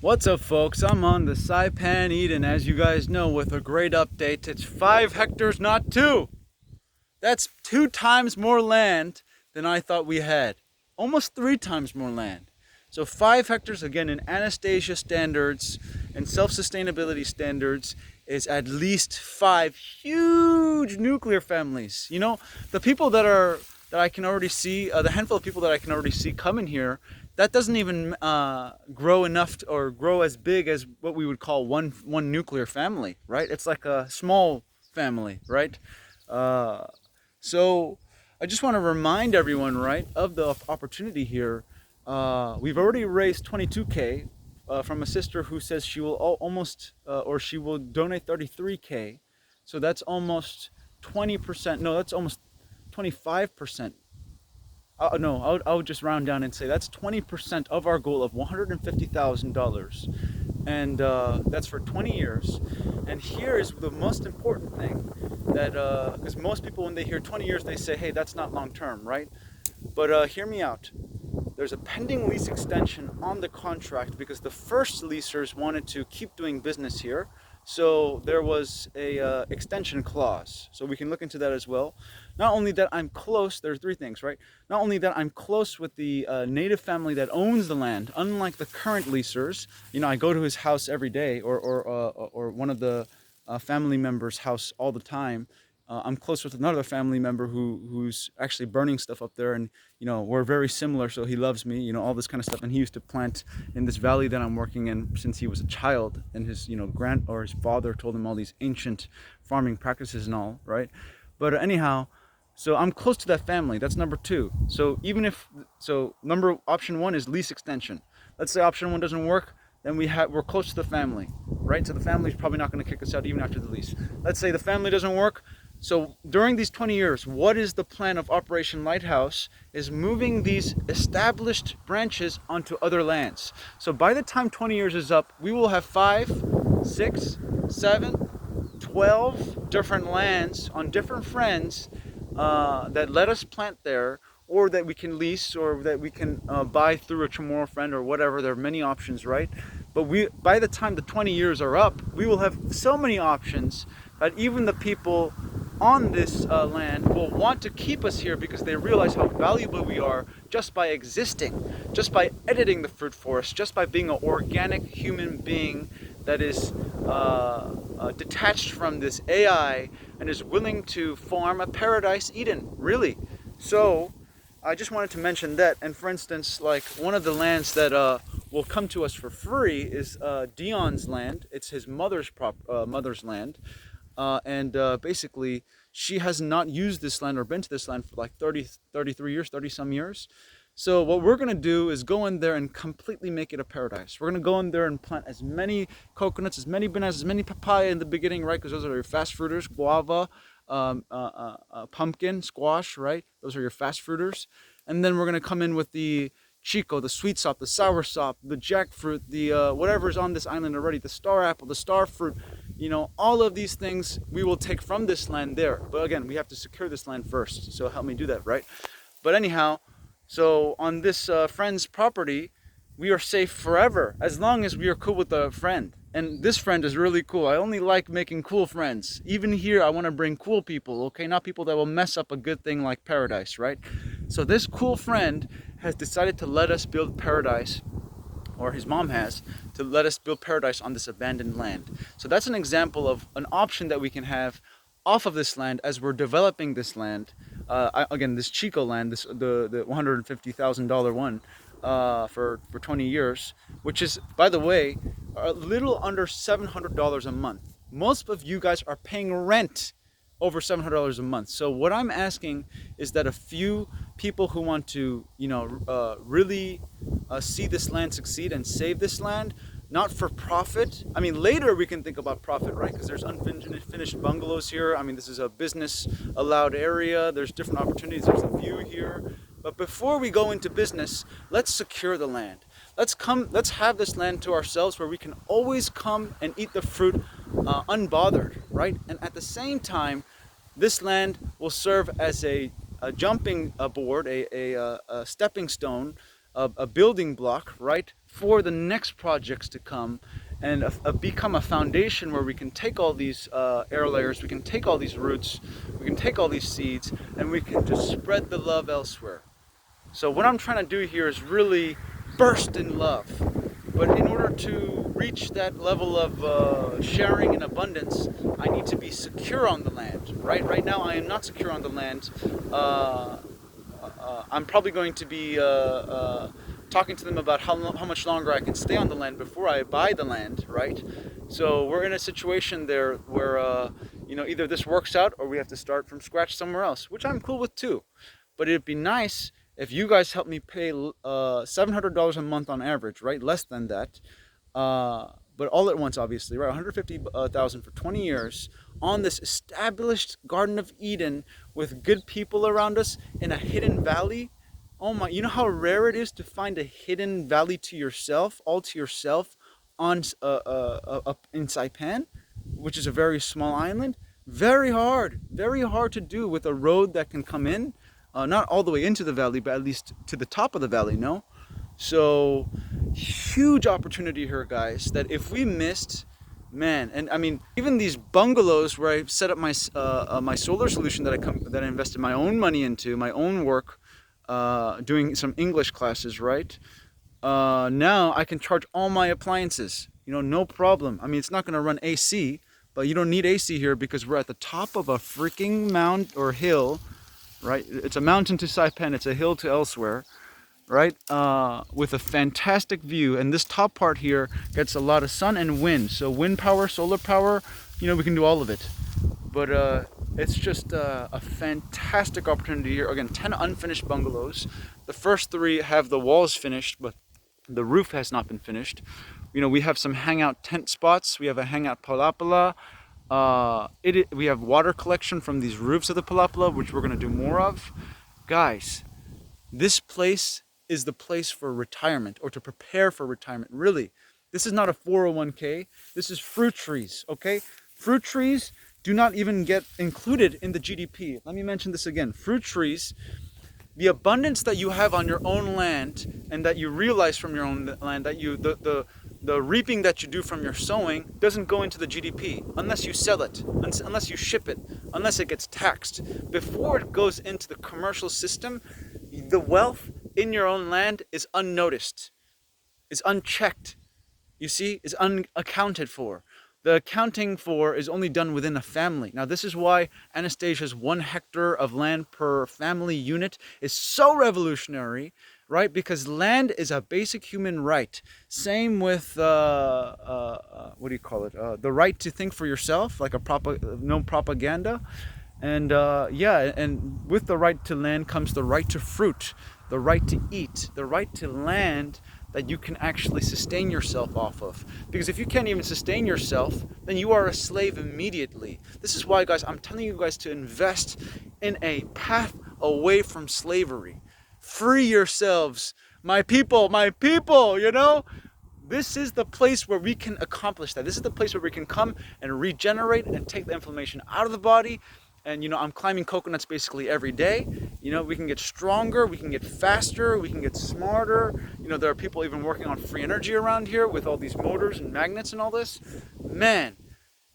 What's up, folks? I'm on the Saipan Eden, as you guys know, with a great update. It's 5 hectares, not 2. That's 2 times more land than I thought we had. Almost 3 times more land. So 5 hectares, again, in Anastasia standards and self-sustainability standards, is at least 5 huge nuclear families. You know, the people that I can already see, the handful of people that I can already see coming here, that doesn't even grow enough or grow as big as what we would call one nuclear family, right? It's like a small family, right? So I just want to remind everyone, right, of the opportunity here. We've already raised 22K from a sister who says she will or she will donate 33K. So that's almost 20%. No, that's almost 25%. No, I would just round down and say that's 20% of our goal of $150,000, and that's for 20 years. And here is the most important thing, that because most people, when they hear 20 years, they say, hey, that's not long term, right? But hear me out. There's a pending lease extension on the contract because the first leasers wanted to keep doing business here. So there was a extension clause. So we can look into that as well. Not only that I'm close, there's 3 things, right? Not only that I'm close with the native family that owns the land, unlike the current leasers. You know, I go to his house every day, or one of the family members' house all the time. I'm close with another family member who's actually burning stuff up there, and you know, we're very similar, so he loves me, you know, all this kind of stuff. And he used to plant in this valley that I'm working in since he was a child, and his, you know, his father told him all these ancient farming practices and all, right? But anyhow, so I'm close to that family. That's number 2. So even if, option 1 is lease extension. Let's say option 1 doesn't work, then we're close to the family, right? So the family's probably not going to kick us out even after the lease. Let's say the family doesn't work. So during these 20 years, what is the plan of Operation Lighthouse? Is moving these established branches onto other lands. So by the time 20 years is up, we will have 5, 6, 7, 12 different lands on different friends that let us plant there, or that we can lease, or that we can buy through a Chamorro friend or whatever. There are many options, right? But by the time the 20 years are up, we will have so many options that even the people on this land will want to keep us here because they realize how valuable we are just by existing, just by editing the fruit forest, just by being an organic human being that is detached from this AI and is willing to farm a paradise Eden, really. So I just wanted to mention that. And for instance, like one of the lands that will come to us for free is Dion's land. It's his mother's land. Basically, she has not used this land or been to this land for like 33 years, 30 some years. So what we're going to do is go in there and completely make it a paradise. We're going to go in there and plant as many coconuts, as many bananas, as many papaya in the beginning, right? Because those are your fast fruiters, guava, pumpkin, squash, right? Those are your fast fruiters. And then we're going to come in with the chico, the sweet sop, the sour sop, the jackfruit, the whatever's on this island already, the star apple, the star fruit. You know, all of these things we will take from this land there. But again, we have to secure this land first. So help me do that, right? But anyhow, so on this friend's property, we are safe forever as long as we are cool with a friend. And this friend is really cool. I only like making cool friends. Even here, I want to bring cool people, okay? Not people that will mess up a good thing like paradise, right? So this cool friend has decided to let us build paradise, or his mom has, to let us build paradise on this abandoned land. So that's an example of an option that we can have off of this land as we're developing this land. Again, this Chico land, the $150,000 one, for 20 years, which is, by the way, a little under $700 a month. Most of you guys are paying rent over $700 a month. So what I'm asking is that a few people who want to, you know, really see this land succeed and save this land, not for profit. I mean, later we can think about profit, right? Because there's unfinished bungalows here. I mean, this is a business allowed area. There's different opportunities. There's a view here. But before we go into business, let's secure the land. Let's have this land to ourselves where we can always come and eat the fruit unbothered, right? And at the same time, this land will serve as a jumping board, a stepping stone, a building block, right, for the next projects to come, and become a foundation where we can take all these air layers, we can take all these roots, we can take all these seeds, and we can just spread the love elsewhere. So what I'm trying to do here is really burst in love. But in order to reach that level of sharing and abundance, I need to be secure on the land, right? Right now I am not secure on the land. I'm probably going to be talking to them about how much longer I can stay on the land before I buy the land, right? So we're in a situation there where, you know, either this works out or we have to start from scratch somewhere else, which I'm cool with too. But it'd be nice if you guys help me pay $700 a month on average, right? Less than that. But all at once, obviously, right? $150,000 for 20 years on this established Garden of Eden with good people around us in a hidden valley. Oh my, you know how rare it is to find a hidden valley to yourself, all to yourself, on up in Saipan, which is a very small island. Very hard to do with a road that can come in, not all the way into the valley, but at least to the top of the valley, no? So, huge opportunity here, guys, that if we missed, man, and I mean, even these bungalows where I set up my my solar solution that I invested my own money into, my own work, doing some English classes, right? Now I can charge all my appliances, you know, no problem. I mean, it's not going to run AC, but you don't need AC here because we're at the top of a freaking mound or hill, right? It's a mountain to Saipan, it's a hill to elsewhere, right? With a fantastic view, and this top part here gets a lot of sun and wind. So wind power, solar power, you know, we can do all of it. But it's just a fantastic opportunity here. Again, 10 unfinished bungalows. The first 3 have the walls finished, but the roof has not been finished. You know, we have some hangout tent spots. We have a hangout palapala. We have water collection from these roofs of the palapala, which we're going to do more of. Guys, this place is the place for retirement, or to prepare for retirement. Really, this is not a 401k. This is fruit trees, okay? Fruit trees do not even get included in the GDP. Let me mention this again. Fruit trees, the abundance that you have on your own land and that you realize from your own land, that you the reaping that you do from your sowing doesn't go into the GDP unless you sell it, unless you ship it, unless it gets taxed. Before it goes into the commercial system, the wealth in your own land is unnoticed, is unchecked, you see, is unaccounted for. The accounting for is only done within a family. Now, this is why Anastasia's 1 hectare of land per family unit is so revolutionary, right? Because land is a basic human right. Same with, what do you call it? The right to think for yourself, like no propaganda. And yeah, and with the right to land comes the right to fruit, the right to eat, the right to land that you can actually sustain yourself off of. Because if you can't even sustain yourself, then you are a slave immediately. This is why, guys, I'm telling you guys to invest in a path away from slavery. Free yourselves, my people, you know? This is the place where we can accomplish that. This is the place where we can come and regenerate and take the inflammation out of the body. And, you know, I'm climbing coconuts basically every day. You know, we can get stronger, we can get faster, we can get smarter. You know, there are people even working on free energy around here with all these motors and magnets and all this. Man,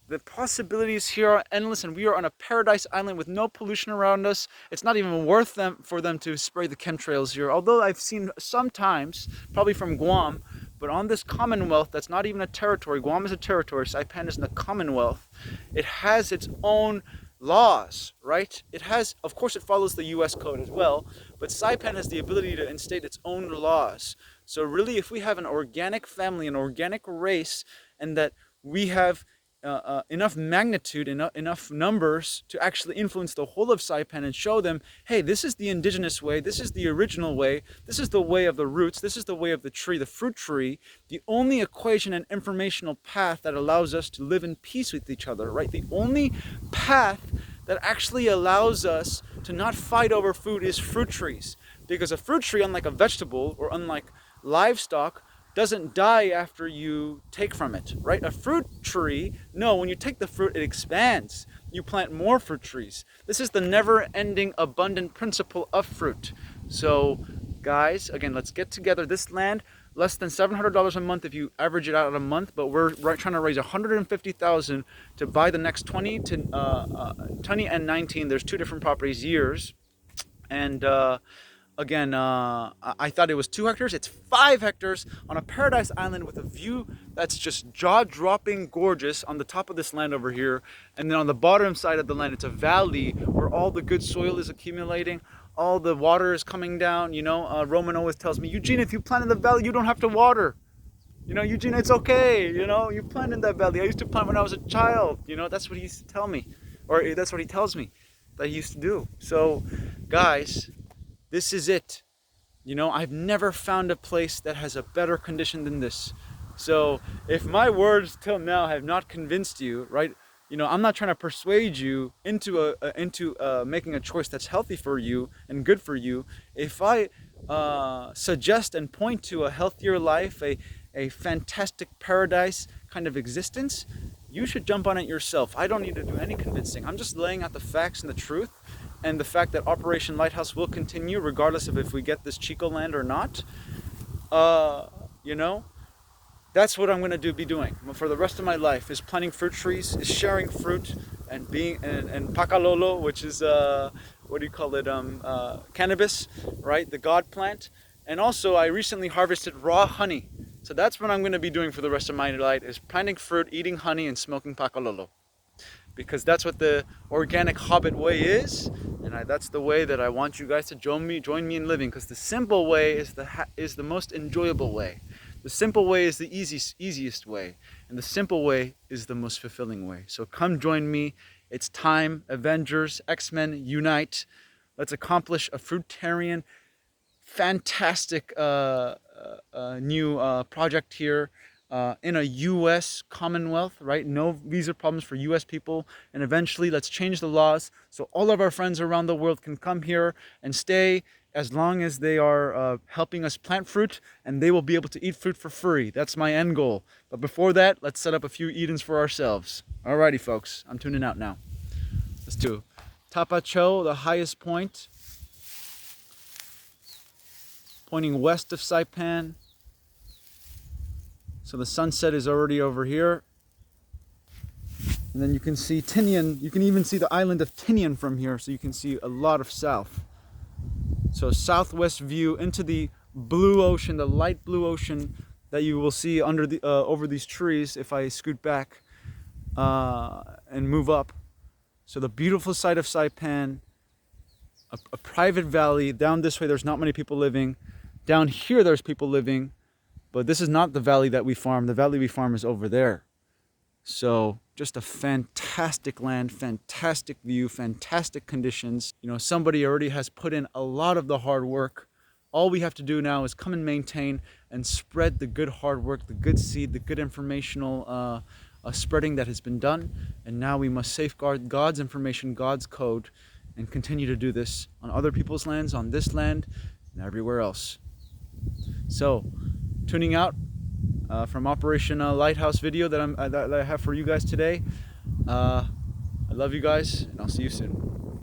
the possibilities here are endless, and we are on a paradise island with no pollution around us. It's not even worth for them to spray the chemtrails here. Although I've seen sometimes, probably from Guam, but on this Commonwealth, that's not even a territory. Guam is a territory, Saipan isn't a Commonwealth. It has its own laws, right? It has, of course, it follows the US code as well, but Saipan has the ability to instate its own laws. So really, if we have an organic family, an organic race, and that we have enough magnitude, enough numbers to actually influence the whole of Saipan and show them, hey, this is the indigenous way, this is the original way, this is the way of the roots, this is the way of the tree, the fruit tree, the only equation and informational path that allows us to live in peace with each other, right? The only path that actually allows us to not fight over food is fruit trees. Because a fruit tree, unlike a vegetable or unlike livestock, doesn't die after you take from it, right? A fruit tree, no, when you take the fruit, it expands. You plant more fruit trees. This is the never-ending abundant principle of fruit. So, guys, again, let's get together. This land, less than $700 a month if you average it out a month, but we're trying to raise $150,000 to buy the next 20 and 19. There's 2 different properties, years. And again, I thought it was 2 hectares. It's 5 hectares on a paradise island with a view that's just jaw-dropping gorgeous on the top of this land over here. And then on the bottom side of the land, it's a valley where all the good soil is accumulating. All the water is coming down. You know, Roman always tells me, Eugene, if you plant in the valley, you don't have to water. You know, Eugene, it's okay. You know, you plant in that valley. I used to plant when I was a child. You know, that's what he used to tell me. Or that's what he tells me that he used to do. So, guys, this is it. You know, I've never found a place that has a better condition than this. So if my words till now have not convinced you, right? You know, I'm not trying to persuade you into making a choice that's healthy for you and good for you. If I suggest and point to a healthier life, a fantastic paradise kind of existence, you should jump on it yourself. I don't need to do any convincing. I'm just laying out the facts and the truth, and the fact that Operation Lighthouse will continue regardless of if we get this Chico land or not. You know, that's what I'm going to be doing for the rest of my life, is planting fruit trees, is sharing fruit, and being and pacalolo, which is what do you call it, cannabis, right, the god plant. And also I recently harvested raw honey, so that's what I'm going to be doing for the rest of my life, is planting fruit, eating honey, and smoking pacalolo, because that's what the organic hobbit way is, and that's the way that I want you guys to join me in living, because the simple way is the most enjoyable way. The simple way is the easiest way, and the simple way is the most fulfilling way. So come join me. It's time. Avengers, X-Men, unite. Let's accomplish a fruitarian, fantastic new project here in a U.S. Commonwealth, right? No visa problems for U.S. people. And eventually, let's change the laws so all of our friends around the world can come here and stay as long as they are helping us plant fruit, and they will be able to eat fruit for free. That's my end goal. But before that, let's set up a few Edens for ourselves. Alrighty, folks. I'm tuning out now. Let's do Tapacho, the highest point, pointing west of Saipan. So the sunset is already over here. And then you can see Tinian. You can even see the island of Tinian from here, so you can see a lot of south. So southwest view into the blue ocean, the light blue ocean that you will see under the over these trees if I scoot back and move up. So the beautiful side of Saipan, a private valley. Down this way there's not many people living. Down here there's people living, but this is not the valley that we farm. The valley we farm is over there. So just a fantastic land, fantastic view, fantastic conditions. You know, somebody already has put in a lot of the hard work. All we have to do now is come and maintain and spread the good hard work, the good seed, the good informational spreading that has been done. And now we must safeguard God's information, God's code, and continue to do this on other people's lands, on this land, and everywhere else. So, tuning out from Operation Lighthouse video that I have for you guys today. I love you guys, and I'll see you soon.